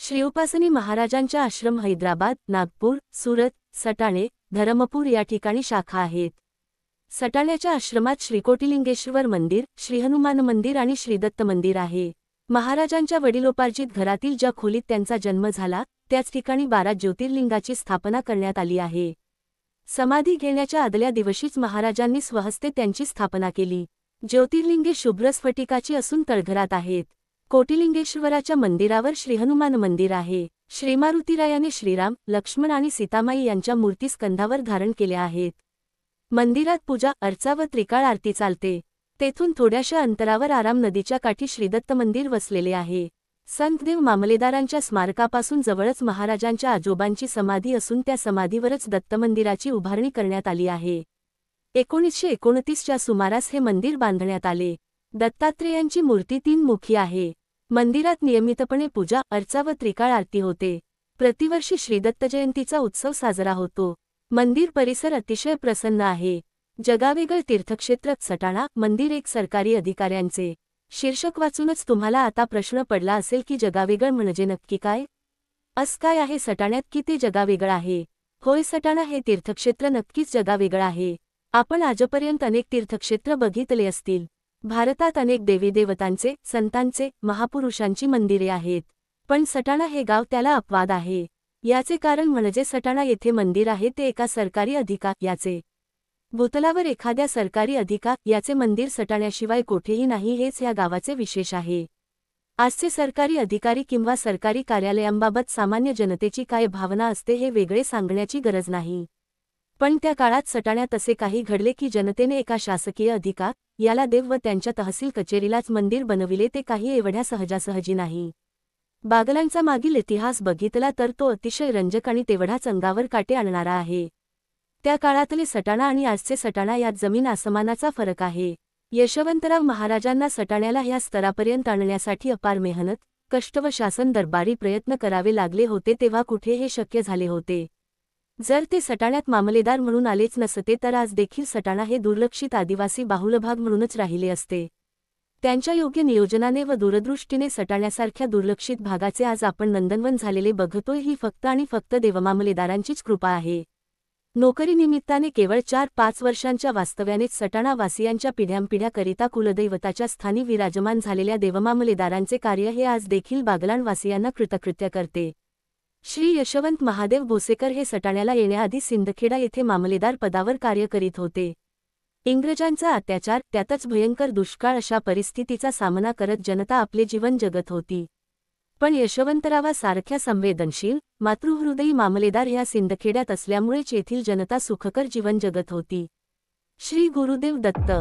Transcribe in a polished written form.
श्रीउपासनी महाराजांच्या आश्रम हैदराबाद, नागपूर, सुरत, सटाणे, धरमपूर या ठिकाणी शाखा आहेत. सटाण्याच्या आश्रमात श्रीकोटिलिंगेश्वर मंदिर, श्रीहनुमान मंदिर आणि श्रीदत्त मंदिर आहे. महाराजांच्या वडिलोपार्जित घरातील ज्या खोलीत त्यांचा जन्म झाला त्याच ठिकाणी 12 ज्योतिर्लिंगाची स्थापना करण्यात आली आहे. समाधी घेण्याच्या आदल्या दिवशीच महाराजांनी स्वहस्ते त्यांची स्थापना केली. ज्योतिर्लिंगे शुभ्र स्फटिकाची असून तळघरात आहेत. कोटिलिंगेश्वराच्या मंदिरावर श्रीहनुमान मंदिर आहे. श्रीमारुतीरायाने श्रीराम, लक्ष्मण आणि सीतामाई यांच्या मूर्ती स्कंधावर धारण केल्या आहेत. मंदिरात पूजा अर्चा व त्रिकाळ आरती चालते. तेथून थोड्याशा अंतरावर आराम नदीच्या काठी श्रीदत्त मंदिर वसलेले आहे. संतदेव मामलेदारांच्या स्मारकापासून जवळच महाराजांच्या आजोबांची समाधी असून त्या समाधीवरच दत्तमंदिराची उभारणी करण्यात आली आहे. 1929च्या सुमारास हे मंदिर बांधण्यात आले. दत्तात्रेयांची मूर्ती 3 मुखी आहे. मंदिरात नियमितपणे पूजा अर्चा व त्रिकाळ आरती होते. प्रतिवर्षी श्रीदत्त जयंतीचा उत्सव साजरा होतो. मंदिर परिसर अतिशय प्रसन्न आहे. जगावेगळ तीर्थक्षेत्र सटाणा मंदिर एक सरकारी अधिकाऱ्यांचे. शीर्षक वाचूनच तुम्हाला आता प्रश्न पडला असेल की जगावेगळ म्हणजे नक्की काय? असं काय आहे सटाण्यात की ते जगावेगळ आहे? होय, सटाणा हे तीर्थक्षेत्र नक्कीच जगावेगळ आहे. आपण आजपर्यंत अनेक तीर्थक्षेत्र बघितले असतील. भारतात अनेक देवीदेवतांचे, संतांचे, महापुरुषांची मंदिरे आहेत. पण सटाणा हे गाव त्याला अपवाद आहे. याचे कारण म्हणजे सटाणा येथे मंदिर आहे ते एका सरकारी अधिकाऱ्याचे. भूतलावर एखाद्या सरकारी अधिकाऱ्याचे मंदिर सटाण्याशिवाय कोठेही नाही हेच या गावाचे विशेष आहे. आजचे सरकारी अधिकारी किंवा सरकारी कार्यालयांबाबत सामान्य जनतेची काय भावना असते हे वेगळे सांगण्याची गरज नाही. पण त्या काळात सटाण्यात असे काही घडले की जनतेने एका शासकीय अधिकाऱ्याला देव व त्यांच्या तहसील कचेरीलाच मंदिर बनविले. ते काही एवढ्या सहजासहजी नाही. बागलांचा मागील इतिहास बघितला तर तो अतिशय रंजक आणि तेवढाच अंगावर काटे आणणारा आहे. त्या काळातले सटाणा आणि आजचे सटाणा यात जमीन आसमानाचा फरक आहे. यशवंतराव महाराजांना सटाण्याला ह्या स्तरापर्यंत आणण्यासाठी अपार मेहनत, कष्ट व शासन दरबारी प्रयत्न करावे लागले होते तेव्हा कुठे हे शक्य झाले होते. जर ते सटाण्यात मामलेदार म्हणून आलेच नसते तर आज देखील सटाणा हे दुर्लक्षित आदिवासी बाहुल भाग म्हणूनच राहिले असते. त्यांच्या योग्य नियोजनाने व दूरदृष्टीने सटाण्यासारख्या दुर्लक्षित भागाचे आज आपण नंदनवन झालेले बघतोय ही फक्त आणि फक्त देवमामलेदारांचीच कृपा आहे. नोकरीनिमित्ताने केवळ 4-5 वर्षांच्या वास्तव्यानेच सटाणा वासियांच्या पिढ्यानपिढ्याकरिता कुलदैवताच्या स्थानी विराजमान झालेल्या देवमामलेदारांचे कार्य हे आज देखील बागलाण वासियांना कृतकृत्य करते. श्री यशवंत महादेव भोसेकर हे सटाण्याला येण्याआधी सिंदखेडा येथे मामलेदार पदावर कार्य करीत होते. इंग्रजांचा अत्याचार, त्यातच भयंकर दुष्काळ अशा परिस्थितीचा सामना करत जनता आपले जीवन जगत होती. पण यशवंतरावासारख्या संवेदनशील, मातृहृदयी मामलेदार ह्या सिंदखेड्यात असल्यामुळेच येथील जनता सुखकर जीवन जगत होती. श्री गुरुदेव दत्त.